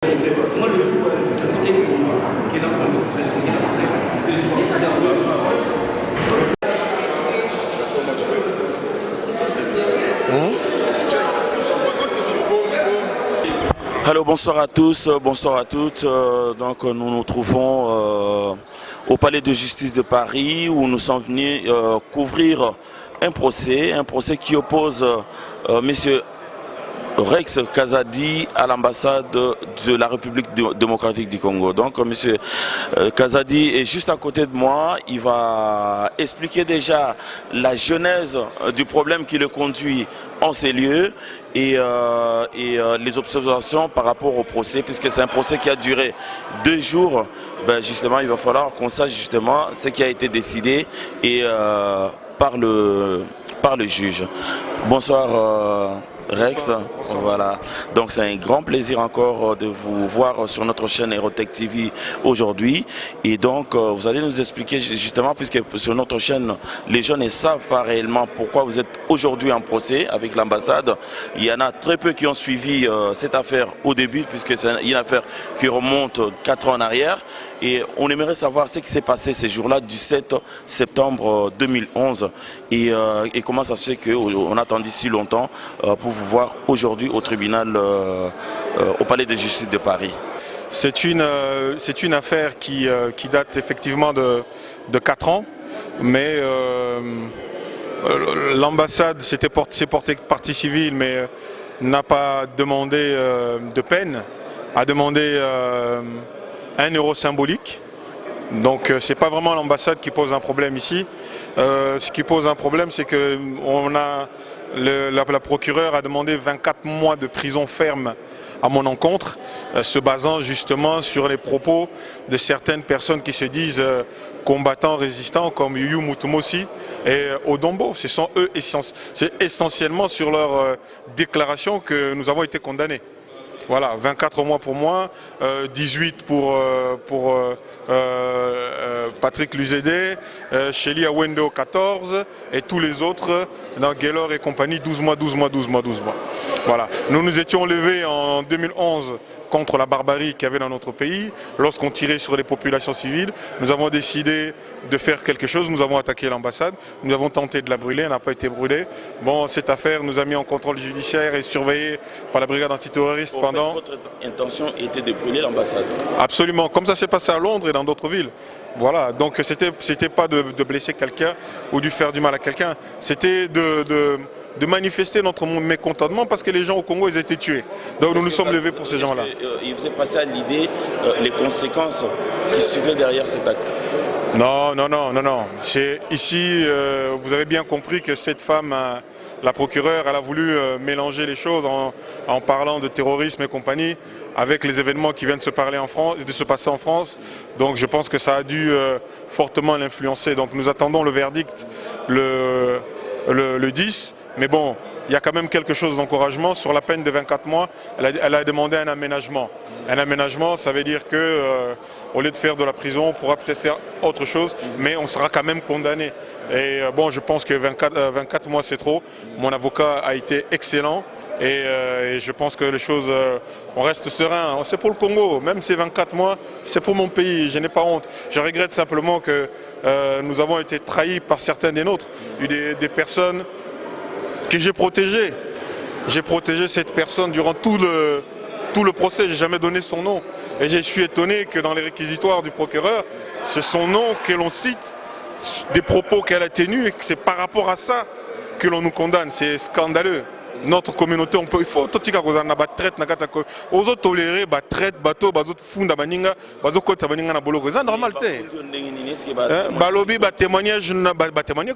Moi, le jour où qui est là pour Allô, bonsoir à tous, bonsoir à toutes. Donc nous nous trouvons au Palais de Justice de Paris où nous sommes venus couvrir un procès qui oppose Monsieur Rex Kazadi à l'ambassade de la République démocratique du Congo. Donc M. Kazadi est juste à côté de moi. Il va expliquer déjà la genèse du problème qui le conduit en ces lieux et les observations par rapport au procès, puisque c'est un procès qui a duré 2 jours. Ben justement, il va falloir qu'on sache justement ce qui a été décidé et par le juge. Bonsoir. Rex, voilà. Donc c'est un grand plaisir encore de vous voir sur notre chaîne Aerotech TV aujourd'hui. Et donc vous allez nous expliquer justement, puisque sur notre chaîne, les gens ne savent pas réellement pourquoi vous êtes aujourd'hui en procès avec l'ambassade. Il y en a très peu qui ont suivi cette affaire au début, puisque c'est une affaire qui remonte 4 ans en arrière. Et on aimerait savoir ce qui s'est passé ces jours-là du 7 septembre 2011 et comment ça se fait qu'on a attendu si longtemps pour vous voir aujourd'hui au tribunal, au Palais de Justice de Paris. C'est une affaire qui date effectivement de 4 ans, mais l'ambassade s'est portée partie civile, mais n'a pas demandé de peine, a demandé 1 euro symbolique. Donc c'est pas vraiment l'ambassade qui pose un problème ici. Ce qui pose un problème, c'est que la procureure a demandé 24 mois de prison ferme à mon encontre, se basant justement sur les propos de certaines personnes qui se disent combattants résistants comme Yuyu Mutumosi et Odombo. Ce sont eux, c'est essentiellement sur leur déclaration que nous avons été condamnés. Voilà, 24 mois pour moi, 18 pour Patrick Luzédé, Shelly Awendo 14 et tous les autres dans Gaylor et compagnie 12 mois. Voilà, nous nous étions levés en 2011 contre la barbarie qu'il y avait dans notre pays. Lorsqu'on tirait sur les populations civiles, nous avons décidé de faire quelque chose. Nous avons attaqué l'ambassade, nous avons tenté de la brûler, elle n'a pas été brûlée. Bon, cette affaire nous a mis en contrôle judiciaire et surveillé par la brigade antiterroriste pendant... Votre intention était de brûler l'ambassade? Absolument, comme ça s'est passé à Londres et dans d'autres villes. Voilà, donc c'était pas de blesser quelqu'un ou de faire du mal à quelqu'un, c'était de manifester notre mécontentement parce que les gens au Congo ils étaient tués. Donc nous nous sommes levés pour ces gens-là. Il vous est passé à l'idée les conséquences qui suivaient derrière cet acte? Non. Ici, vous avez bien compris que cette femme, la procureure, elle a voulu mélanger les choses en parlant de terrorisme et compagnie avec les événements qui viennent de se passer en France. Donc je pense que ça a dû fortement l'influencer. Donc nous attendons le verdict le 10. Mais bon, il y a quand même quelque chose d'encouragement. Sur la peine de 24 mois, elle a demandé un aménagement. Un aménagement, ça veut dire que au lieu de faire de la prison, on pourra peut-être faire autre chose, mais on sera quand même condamné. Et bon, je pense que 24 mois, c'est trop. Mon avocat a été excellent. Et je pense que les choses, on reste serein. C'est pour le Congo, même ces 24 mois, c'est pour mon pays, je n'ai pas honte. Je regrette simplement que nous avons été trahis par certains des nôtres. Il y a des personnes que j'ai protégées. J'ai protégé cette personne durant tout le procès, je n'ai jamais donné son nom. Et je suis étonné que dans les réquisitoires du procureur, c'est son nom que l'on cite, des propos qu'elle a tenus, et que c'est par rapport à ça que l'on nous condamne. C'est scandaleux. Notre communauté, il faut tout ce qu'on a traite, aux autres tolérer, traite, bateau, bazot funda baninga, bazot kota baninga na boloko, c'est normal té. Balobi témoignage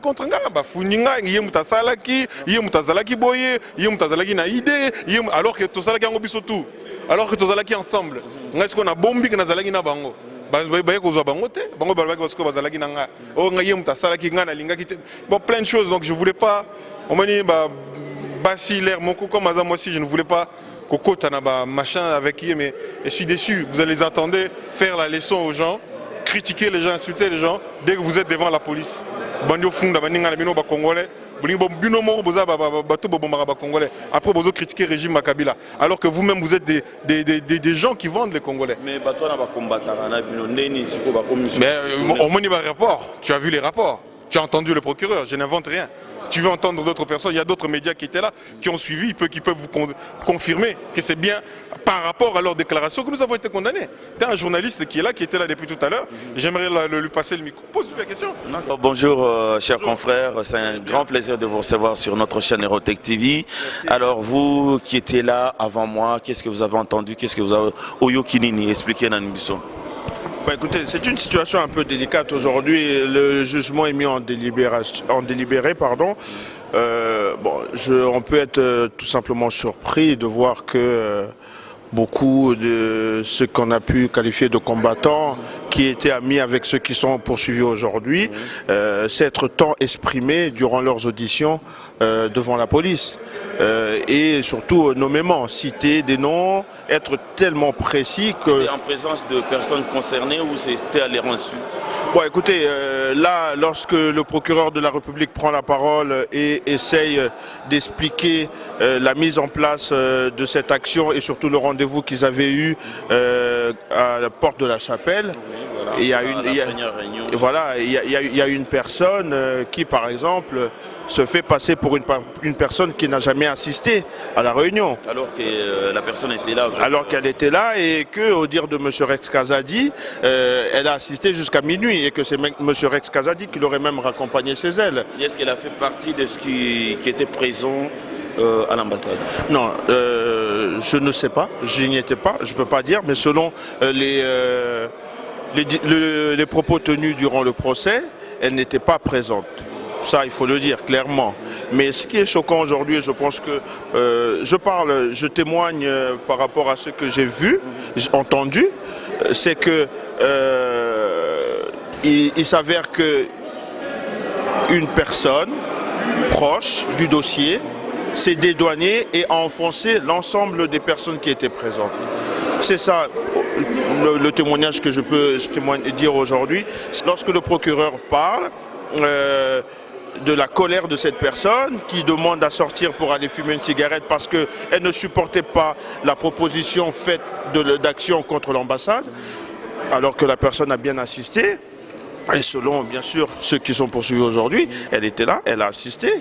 contre nga, funinga, yemuta salaki, yemuta zalaki boye, yemuta zalaki na idée, alors que tout ça là biso tout, alors que tout ça là ensemble. Est-ce qu'on a bombi que na zalaki na bango? Baye kozwa bango té, bango balobaki parce que bazalaki na nga. Oh nga yemuta salaki nga na lingaki té. Bon, plein de choses, donc je voulais pas, on m'a dit Bassi, l'air, mon coup, comme moi aussi, je ne voulais pas Coco Tanaba, machin avec qui, mais je suis déçu. Vous allez les attendre faire la leçon aux gens, critiquer les gens, insulter les gens, dès que vous êtes devant la police. Bandio Funda, Baninga, Bino, Congolais, Congolais. Après, vous critiquez le régime Kabila. Alors que vous-même, vous êtes des gens qui vendent les Congolais. Mais au moins, il y a un rapport. Tu as vu les rapports. Tu as entendu le procureur. Je n'invente rien. Tu veux entendre d'autres personnes. Il y a d'autres médias qui étaient là, qui ont suivi, qui peuvent vous confirmer que c'est bien par rapport à leur déclaration que nous avons été condamnés. Tu es un journaliste qui est là, qui était là depuis tout à l'heure. J'aimerais lui passer le micro. Pose-lui la question. Bonjour, chers confrères. C'est un grand plaisir de vous recevoir sur notre chaîne Erotech TV. Alors, vous qui étiez là avant moi, qu'est-ce que vous avez entendu? Qu'est-ce que vous avez... Oyo Kinini, expliquez Nanbiso. Bah écoutez, c'est une situation un peu délicate aujourd'hui. Le jugement est mis en délibéré, pardon. On peut être tout simplement surpris de voir que beaucoup de ceux qu'on a pu qualifier de combattants, qui étaient amis avec ceux qui sont poursuivis aujourd'hui, s'être tant exprimés durant leurs auditions devant la police. Et surtout nommément, citer des noms, être tellement précis que... C'était en présence de personnes concernées ou c'était à l'air insu? Bon, écoutez, là, lorsque le procureur de la République prend la parole et essaye d'expliquer la mise en place de cette action et surtout le rendez-vous qu'ils avaient eu à la porte de la chapelle, il y a une personne qui, par exemple, se fait passer pour une personne qui n'a jamais assisté à la réunion. Alors que la personne était là. Alors qu'elle était là et que, au dire de M. Rex Kazadi, elle a assisté jusqu'à minuit et que c'est M. Rex Kazadi qui l'aurait même raccompagné chez elle. Est-ce qu'elle a fait partie de ce qui était présent à l'ambassade? Non, je ne sais pas, je n'y étais pas, je ne peux pas dire, mais selon les propos tenus durant le procès, elle n'était pas présente. Ça, il faut le dire clairement. Mais ce qui est choquant aujourd'hui, je pense que je témoigne par rapport à ce que j'ai vu, entendu, c'est que il s'avère que une personne proche du dossier s'est dédouanée et a enfoncé l'ensemble des personnes qui étaient présentes. C'est ça le témoignage que je peux dire aujourd'hui. Lorsque le procureur parle de la colère de cette personne qui demande à sortir pour aller fumer une cigarette parce qu'elle ne supportait pas la proposition faite d'action contre l'ambassade, alors que la personne a bien assisté. Et selon, bien sûr, ceux qui sont poursuivis aujourd'hui, elle était là, elle a assisté.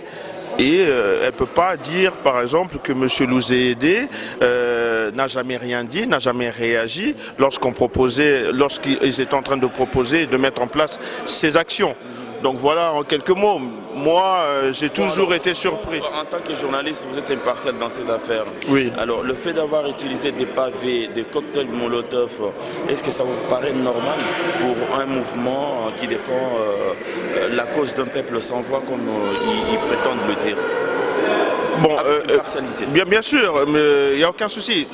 Et elle ne peut pas dire, par exemple, que M. Louzédé n'a jamais rien dit, n'a jamais réagi lorsqu'ils étaient en train de proposer de mettre en place ces actions. Donc voilà, en quelques mots, moi j'ai toujours été surpris. En tant que journaliste, vous êtes impartial dans cette affaire. Oui. Alors le fait d'avoir utilisé des pavés, des cocktails Molotov, est-ce que ça vous paraît normal pour un mouvement qui défend la cause d'un peuple sans voix comme ils prétendent le dire? Bon, bien sûr, mais il n'y a aucun souci.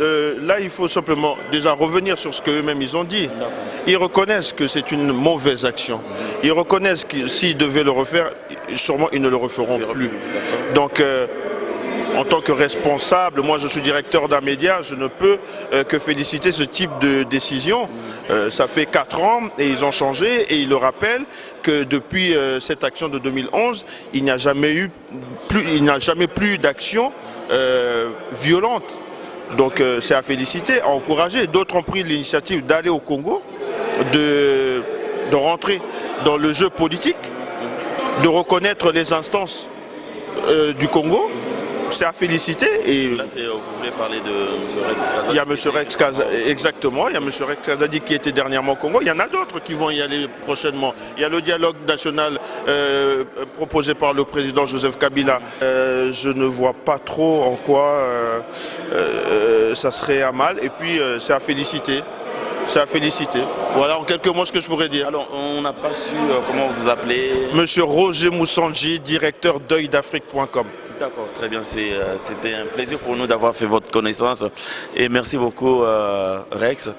Là, il faut simplement déjà revenir sur ce qu'eux-mêmes ils ont dit. Ils reconnaissent que c'est une mauvaise action. Ils reconnaissent que s'ils devaient le refaire, sûrement ils ne le referont plus. Donc, en tant que responsable, moi je suis directeur d'un média, je ne peux que féliciter ce type de décision. Ça fait 4 ans et ils ont changé et ils le rappellent que depuis cette action de 2011, il n'y a jamais plus d'action violente. Donc c'est à féliciter, à encourager. D'autres ont pris l'initiative d'aller au Congo, de rentrer dans le jeu politique, de reconnaître les instances du Congo. C'est à féliciter. Et là, vous voulez parler de M. Rex Kazadi? Il y a M. Rex Kazadi, exactement. Il y a M. Rex Kazadi qui était dernièrement au Congo. Il y en a d'autres qui vont y aller prochainement. Il y a le dialogue national proposé par le président Joseph Kabila. Je ne vois pas trop en quoi ça serait à mal. Et puis, c'est à féliciter. C'est à féliciter. Voilà en quelques mots ce que je pourrais dire. Alors, on n'a pas su comment vous appelez. Monsieur Roger Moussanji, directeur d'œildafrique.com. D'accord, très bien. C'était un plaisir pour nous d'avoir fait votre connaissance. Et merci beaucoup, Rex.